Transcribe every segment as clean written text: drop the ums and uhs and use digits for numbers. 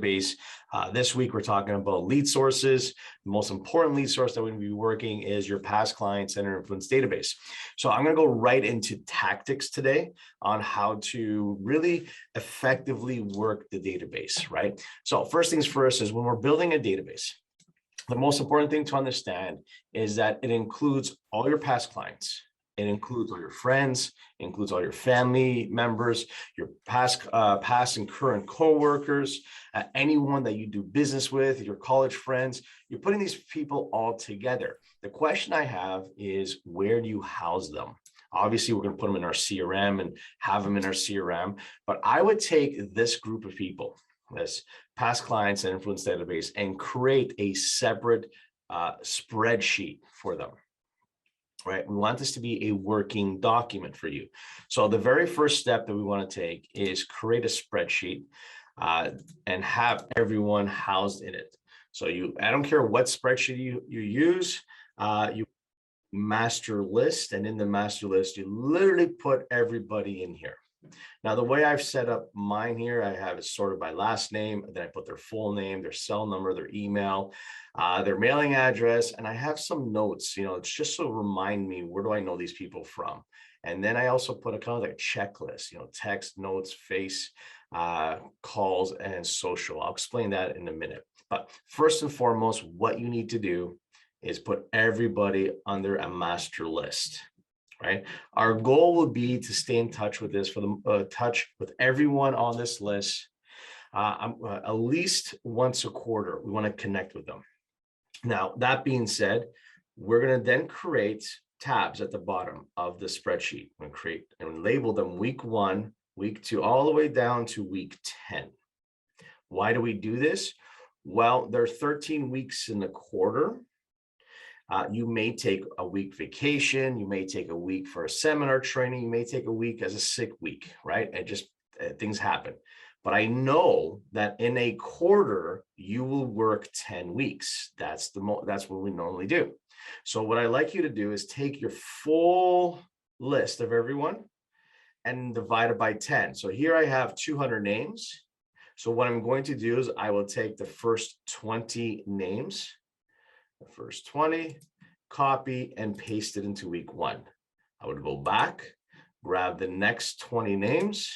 base. This week, we're talking about lead sources. The most important lead source that we're going to be working is your past clients and your influence database. So I'm going to go right into tactics today on how to really effectively work the database, right? So first things first is when we're building a database, the most important thing to understand is that it includes all your past clients. It includes all your friends, includes all your family members, your past and current coworkers, anyone that you do business with, your college friends. You're putting these people all together. The question I have is, where do you house them? Obviously, we're going to put them in our CRM and have them in our CRM, but I would take this group of people, this past clients and influence database, and create a separate spreadsheet for them. Right? We want this to be a working document for you. So the very first step that we want to take is create a spreadsheet and have everyone housed in it. So I don't care what spreadsheet you use, you master list, and in the master list, you literally put everybody in here. Now, the way I've set up mine here, I have it sorted by last name, then I put their full name, their cell number, their email, their mailing address, and I have some notes, it's just to remind me, where do I know these people from? And then I also put a kind of like checklist, text, notes, face, calls, and social. I'll explain that in a minute. But first and foremost, what you need to do is put everybody under a master list. Right. Our goal would be to stay in touch with this touch with everyone on this list at least once a quarter. We want to connect with them. Now, that being said, we're going to then create tabs at the bottom of the spreadsheet and create and label them week 1, week 2, all the way down to week 10. Why do we do this? Well, there are 13 weeks in the quarter. You may take a week vacation, you may take a week for a seminar training, you may take a week as a sick week, right? And just things happen. But I know that in a quarter, you will work 10 weeks. That's what we normally do. So what I like you to do is take your full list of everyone and divide it by 10. So here I have 200 names. So what I'm going to do is I will take the first 20 names, the first 20, copy and paste it into week 1. I would go back, grab the next 20 names,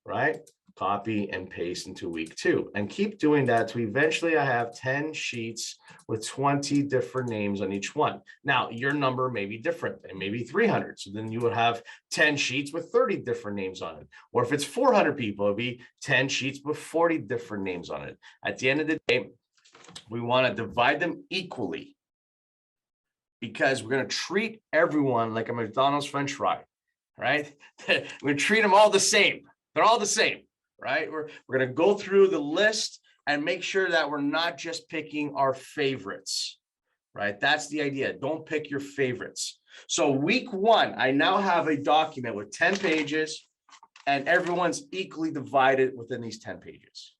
right? Copy and paste into week 2, and keep doing that to eventually I have 10 sheets with 20 different names on each one. Now, your number may be different, and maybe 300. So then you would have 10 sheets with 30 different names on it. Or if it's 400 people, it'd be 10 sheets with 40 different names on it. At the end of the day, we want to divide them equally because we're going to treat everyone like a McDonald's French fry, right? We're going to treat them all the same. They're all the same, right? We're going to go through the list and make sure that we're not just picking our favorites, right? That's the idea. Don't pick your favorites. So week 1, I now have a document with 10 pages and everyone's equally divided within these 10 pages.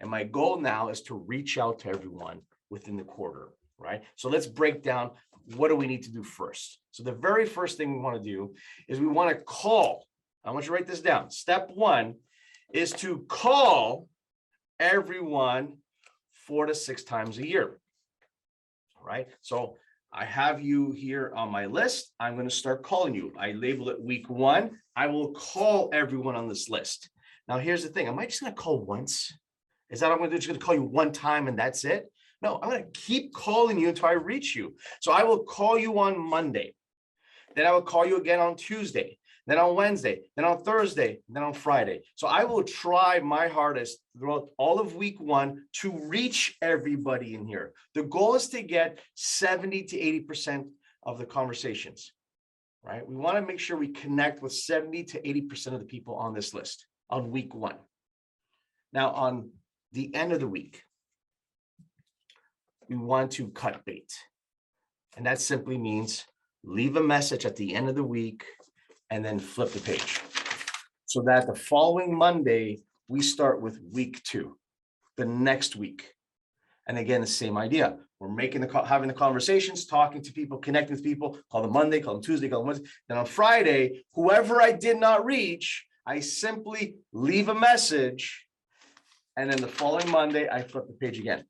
And my goal now is to reach out to everyone within the quarter, right? So let's break down, what do we need to do first? So the very first thing we want to do is we want to call. I want you to write this down. Step 1 is to call everyone 4 to 6 times a year, right? So I have you here on my list. I'm going to start calling you. I label it week 1. I will call everyone on this list. Now, here's the thing. Am I just going to call once? Is that what I'm going to do? Just going to call you one time and that's it? No, I'm going to keep calling you until I reach you. So I will call you on Monday. Then I will call you again on Tuesday, then on Wednesday, then on Thursday, then on Friday. So I will try my hardest throughout all of week 1 to reach everybody in here. The goal is to get 70 to 80% of the conversations, right? We want to make sure we connect with 70 to 80% of the people on this list on week 1. Now, on the end of the week, we want to cut bait. And that simply means leave a message at the end of the week and then flip the page. So that the following Monday, we start with week 2, the next week. And again, the same idea. We're having the conversations, talking to people, connecting with people, call them Monday, call them Tuesday, call them Wednesday. Then on Friday, whoever I did not reach, I simply leave a message And then the following Monday, I flip the page again.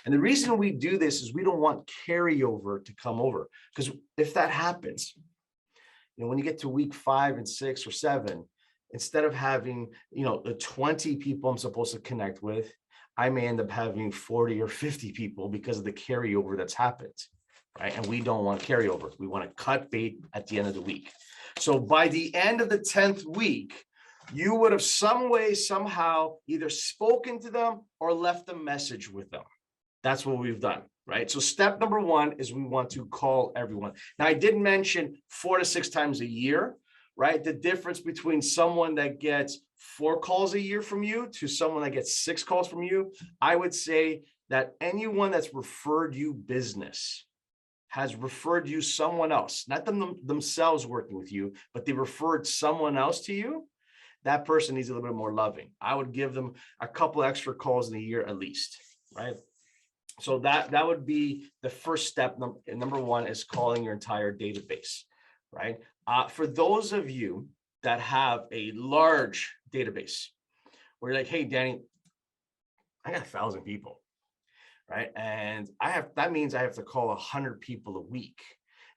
And the reason we do this is we don't want carryover to come over, because if that happens, when you get to week 5 and 6 or 7, instead of having, the 20 people I'm supposed to connect with, I may end up having 40 or 50 people because of the carryover that's happened, right? And we don't want carryover. We want to cut bait at the end of the week. So by the end of the 10th week, you would have some way, somehow either spoken to them or left a message with them. That's what we've done, right? So step number 1 is we want to call everyone. Now, I did mention 4 to 6 times a year, right? The difference between someone that gets 4 calls a year from you to someone that gets 6 calls from you, I would say that anyone that's referred you business has referred you someone else, not themselves working with you, but they referred someone else to you. That person needs a little bit more loving. I would give them a couple extra calls in a year at least, right? So that would be the first step. Number 1 is calling your entire database, right? For those of you that have a large database, where you're like, hey, Danny, I got 1,000 people, right? And that means I have to call 100 people a week.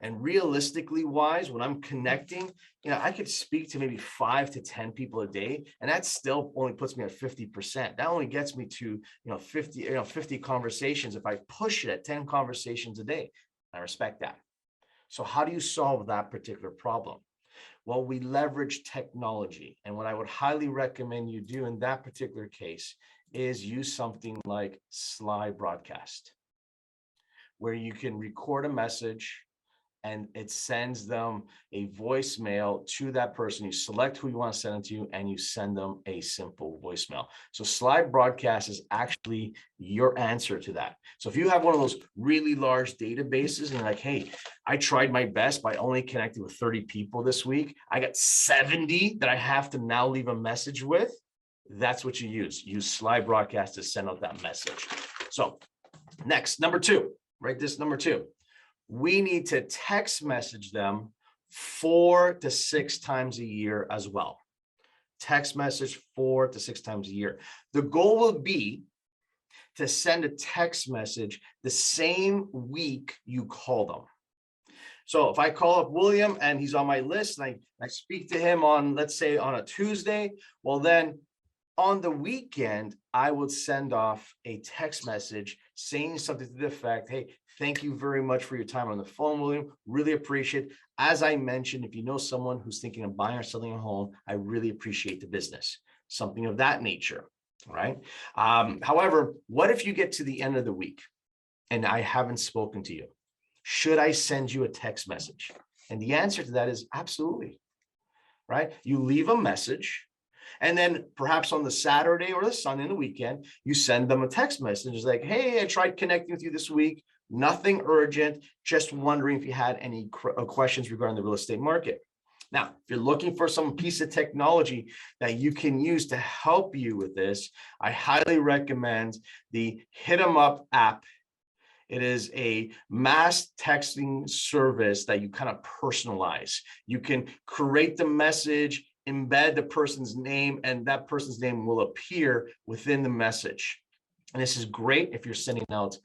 And realistically wise, when I'm connecting, I could speak to maybe 5 to 10 people a day, and that still only puts me at 50%. That only gets me to 50 conversations if I push it at 10 conversations a day. I respect that. So how do you solve that particular problem? Well, we leverage technology, and what I would highly recommend you do in that particular case is use something like Slide Broadcast, where you can record a message and it sends them a voicemail to that person. You select who you want to send it to, and you send them a simple voicemail. So Slide Broadcast is actually your answer to that. So if you have one of those really large databases and you're like, hey, I tried my best by only connecting with 30 people this week, I got 70 that I have to now leave a message with, that's what you use. Use Slide Broadcast to send out that message. So next, number 2, write this number 2. We need to text message them 4 to 6 times a year as well. Text message 4 to 6 times a year. The goal will be to send a text message the same week you call them. So if I call up William and he's on my list and I speak to him on, let's say, on a Tuesday, well, then on the weekend, I would send off a text message saying something to the effect, hey, thank you very much for your time on the phone, William. Really appreciate it. As I mentioned, if you know someone who's thinking of buying or selling a home, I really appreciate the business. Something of that nature, right? However, what if you get to the end of the week and I haven't spoken to you? Should I send you a text message? And the answer to that is absolutely, right? You leave a message, and then perhaps on the Saturday or the Sunday in the weekend, you send them a text message. It's like, hey, I tried connecting with you this week. Nothing urgent. Just wondering if you had any questions regarding the real estate market. Now, if you're looking for some piece of technology that you can use to help you with this, I highly recommend the Hit 'em Up app. It is a mass texting service that you kind of personalize. You can create the message, embed the person's name, and that person's name will appear within the message. And this is great if you're sending out,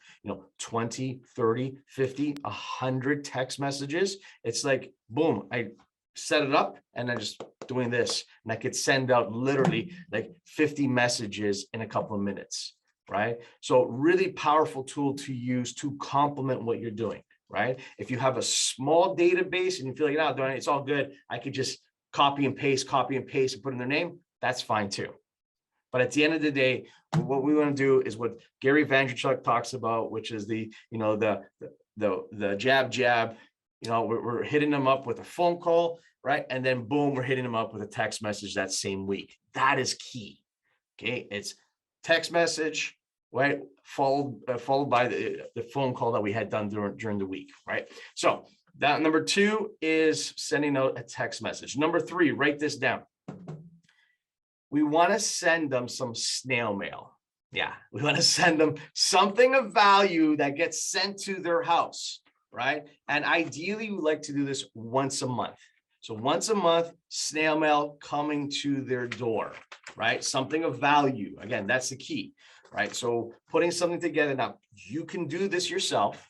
20, 30, 50, 100 text messages. It's like, boom, I set it up and I'm just doing this. And I could send out literally like 50 messages in a couple of minutes, right? So really powerful tool to use to complement what you're doing, right? If you have a small database and you feel like, no, it's all good, I could just copy and paste and put in their name, that's fine too. But at the end of the day, what we want to do is what Gary Vaynerchuk talks about, which is the jab. We're hitting them up with a phone call, right? And then boom, we're hitting them up with a text message that same week. That is key. Okay, it's text message, right? Followed by the phone call that we had done during the week, right? So that number 2 is sending out a text message. Number 3, write this down. We want to send them some snail mail. Yeah, we want to send them something of value that gets sent to their house, right? And ideally, we like to do this once a month. So once a month, snail mail coming to their door, right? Something of value. Again, that's the key, right? So putting something together. Now, you can do this yourself,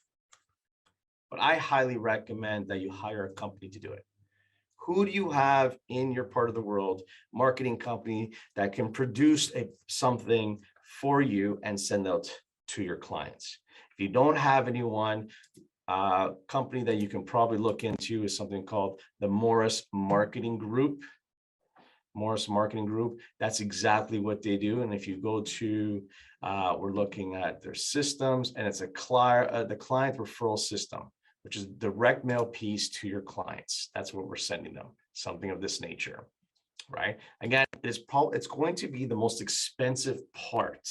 but I highly recommend that you hire a company to do it. Who do you have in your part of the world, marketing company, that can produce something for you and send out to your clients? If you don't have anyone, company that you can probably look into is something called the Morris Marketing Group. Morris Marketing Group, that's exactly what they do. And if you go to, we're looking at their systems, and it's the client referral system, which is direct mail piece to your clients. That's what we're sending them, something of this nature, right? Again, it's going to be the most expensive part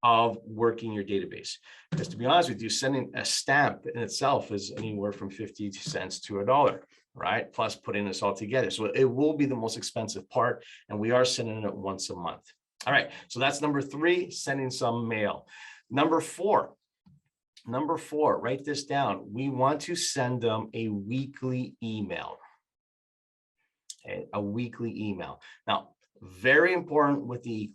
of working your database, because to be honest with you, sending a stamp in itself is anywhere from 50 cents to $1, right? Plus putting this all together. So it will be the most expensive part, and we are sending it once a month. All right, so that's number 3, sending some mail. Number four, write this down. We want to send them a weekly email. A weekly email. Now, very important with the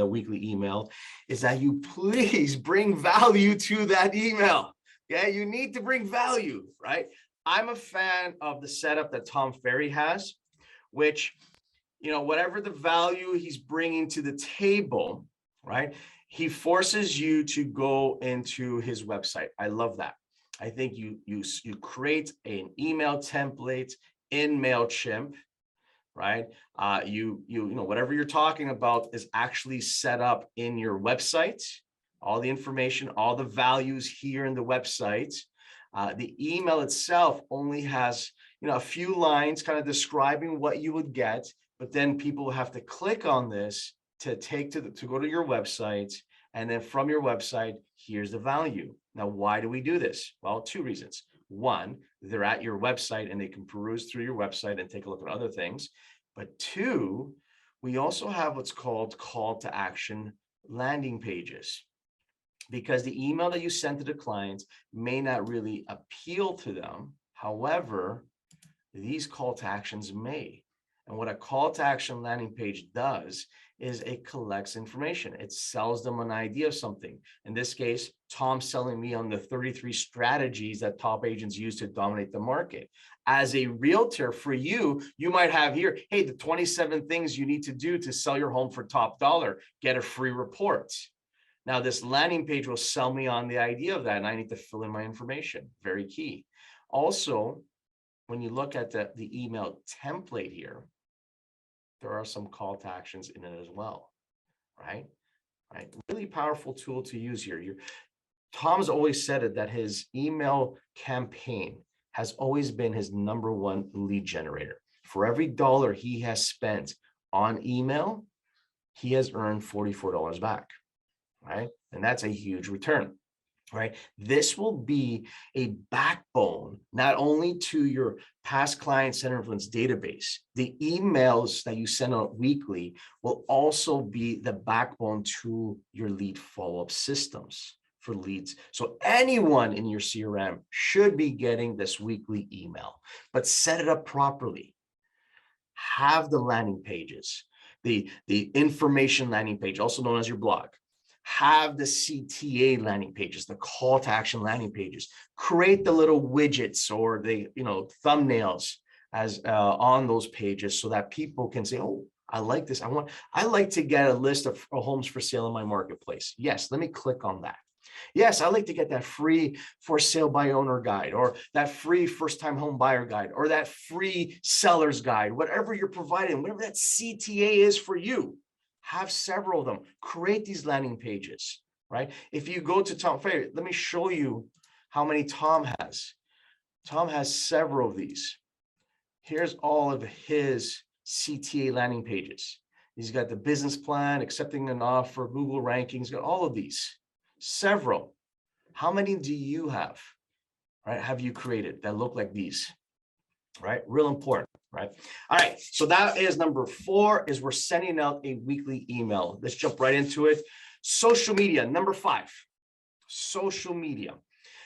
weekly email is that you please bring value to that email. Yeah, you need to bring value, right? I'm a fan of the setup that Tom Ferry has, which, whatever the value he's bringing to the table, right? He forces you to go into his website. I love that. I think you create an email template in MailChimp, right? Whatever you're talking about is actually set up in your website. All the information, all the values here in the website. The email itself only has, a few lines kind of describing what you would get, but then people have to click on this to go to your website, and then from your website, here's the value. Now, why do we do this? Well, 2 reasons. 1, they're at your website and they can peruse through your website and take a look at other things. But 2, we also have what's called call to action landing pages, because the email that you send to the clients may not really appeal to them. However, these call to actions may. And what a call to action landing page does is it collects information. It sells them an idea of something. In this case, Tom's selling me on the 33 strategies that top agents use to dominate the market. As a realtor, for you, you might have here, hey, the 27 things you need to do to sell your home for top dollar, get a free report. Now, this landing page will sell me on the idea of that, and I need to fill in my information. Very key. Also, when you look at the email template here, there are some call to actions in it as well, right? Really powerful tool to use here. Tom's always said it, that his email campaign has always been his #1 lead generator. For every dollar he has spent on email, he has earned $44 back, right? And that's a huge return, right? This will be a backbone, not only to your past client center influence database. The emails that you send out weekly will also be the backbone to your lead follow-up systems for leads. So anyone in your CRM should be getting this weekly email, but set it up properly. Have the landing pages, the information landing page, also known as your blog. Have the CTA landing pages, the call to action landing pages. Create the little widgets or the thumbnails as on those pages, so that people can say, oh, I like this. I like to get a list of homes for sale in my marketplace. Yes, let me click on that. Yes, I like to get that free for sale by owner guide, or that free first time home buyer guide, or that free seller's guide, whatever you're providing, whatever that CTA is for you. Have several of them. Create these landing pages, right? If you go to Tom Ferry, let me show you how many Tom has. Tom has several of these. Here's all of his CTA landing pages. He's got the business plan, accepting an offer, Google rankings, got all of these. Several. How many do you have, right? Have you created that look like these, right? Real important, right? All right, so that is number 4, is we're sending out a weekly email. Let's jump right into it. Social media, number 5, social media.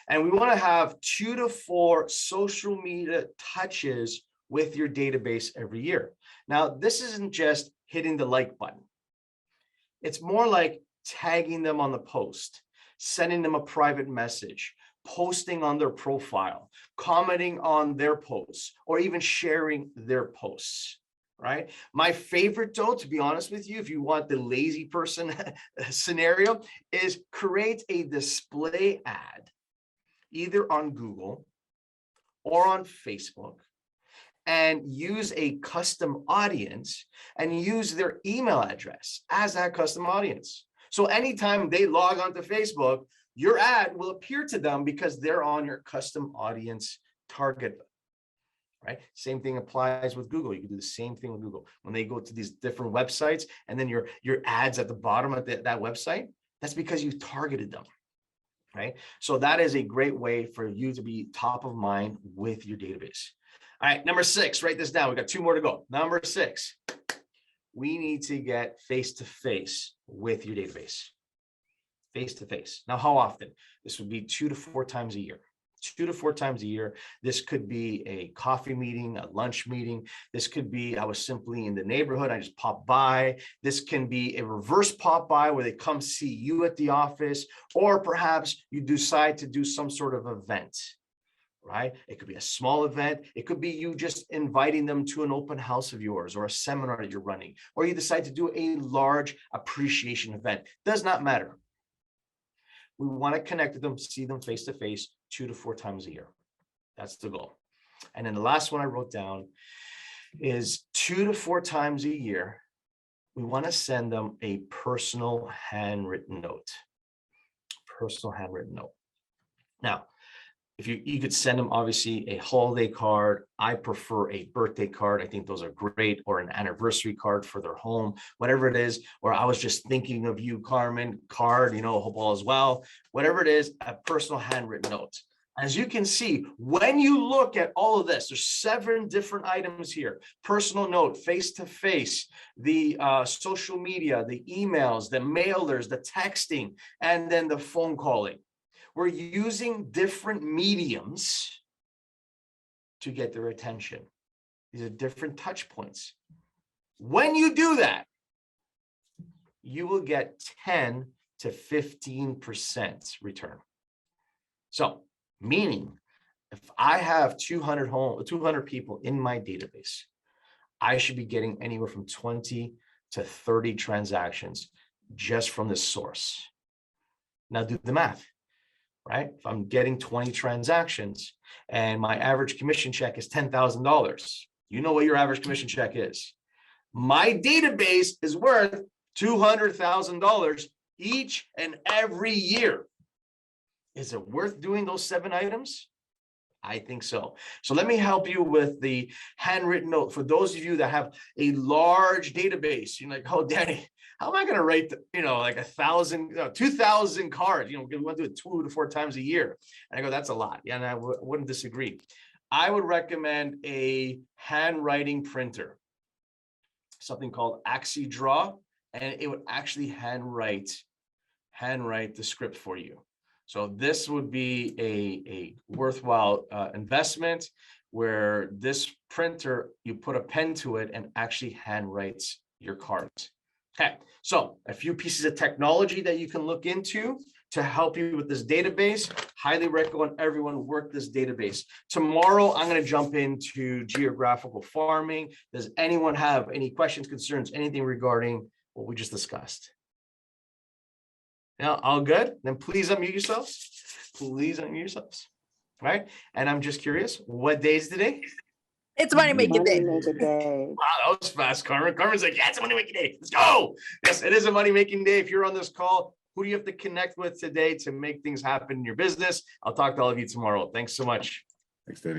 And we want to have 2 to 4 social media touches with your database every year. Now, this isn't just hitting the like button. It's more like tagging them on the post, sending them a private message, posting on their profile, commenting on their posts, or even sharing their posts, right? My favorite, though, to be honest with you, if you want the lazy person scenario, is create a display ad, either on Google or on Facebook, and use a custom audience and use their email address as that custom audience. So anytime they log onto Facebook, your ad will appear to them because they're on your custom audience target, right? Same thing applies with Google. You can do the same thing with Google. When they go to these different websites and then your ads at the bottom of that website, that's because you've targeted them, right? So that is a great way for you to be top of mind with your database. All right, number 6, write this down. We got 2 more to go. Number 6, we need to get face-to-face with your database. Face-to-face. Now, how often? This would be 2 to 4 times a year. 2 to 4 times a year. This could be a coffee meeting, a lunch meeting. This could be, I was simply in the neighborhood, I just popped by. This can be a reverse pop by where they come see you at the office, or perhaps you decide to do some sort of event, right? It could be a small event. It could be you just inviting them to an open house of yours or a seminar that you're running, or you decide to do a large appreciation event. Does not matter. We want to connect with them, see them face to face 2 to 4 times a year. That's the goal. And then the last one I wrote down is 2 to 4 times a year. We want to send them a personal handwritten note. Personal handwritten note. Now, if you could send them obviously a holiday card. I prefer a birthday card. I think those are great, or an anniversary card for their home, whatever it is. Or I was just thinking of you, Carmen, card, hope all is well. Whatever it is, a personal handwritten note. As you can see, when you look at all of this, there's 7 different items here. Personal note, face-to-face, the social media, the emails, the mailers, the texting, and then the phone calling. We're using different mediums to get their attention. These are different touch points. When you do that, you will get 10 to 15% return. So, meaning, if I have 200 people in my database, I should be getting anywhere from 20 to 30 transactions just from this source. Now do the math. Right? If I'm getting 20 transactions and my average commission check is $10,000, you know what your average commission check is. My database is worth $200,000 each and every year. Is it worth doing those 7 items? I think so. So let me help you with the handwritten note. For those of you that have a large database, you're like, oh, Danny, how am I going to write, like 1,000, 2,000 cards? We want to do it 2 to 4 times a year. And I go, that's a lot. Yeah, and I wouldn't disagree. I would recommend a handwriting printer, something called AxiDraw, and it would actually handwrite the script for you. So this would be a worthwhile investment, where this printer, you put a pen to it and actually handwrites your cards. Okay, so a few pieces of technology that you can look into to help you with this database. Highly recommend everyone work this database. Tomorrow, I'm going to jump into geographical farming. Does anyone have any questions, concerns, anything regarding what we just discussed? Yeah, all good? Then please unmute yourselves. Please unmute yourselves. All right. And I'm just curious, what day is today? It's money making day. Wow, that was fast, Carmen. Carmen's like, yeah, it's a money making day. Let's go. Yes, it is a money making day. If you're on this call, who do you have to connect with today to make things happen in your business? I'll talk to all of you tomorrow. Thanks so much. Thanks, Danny.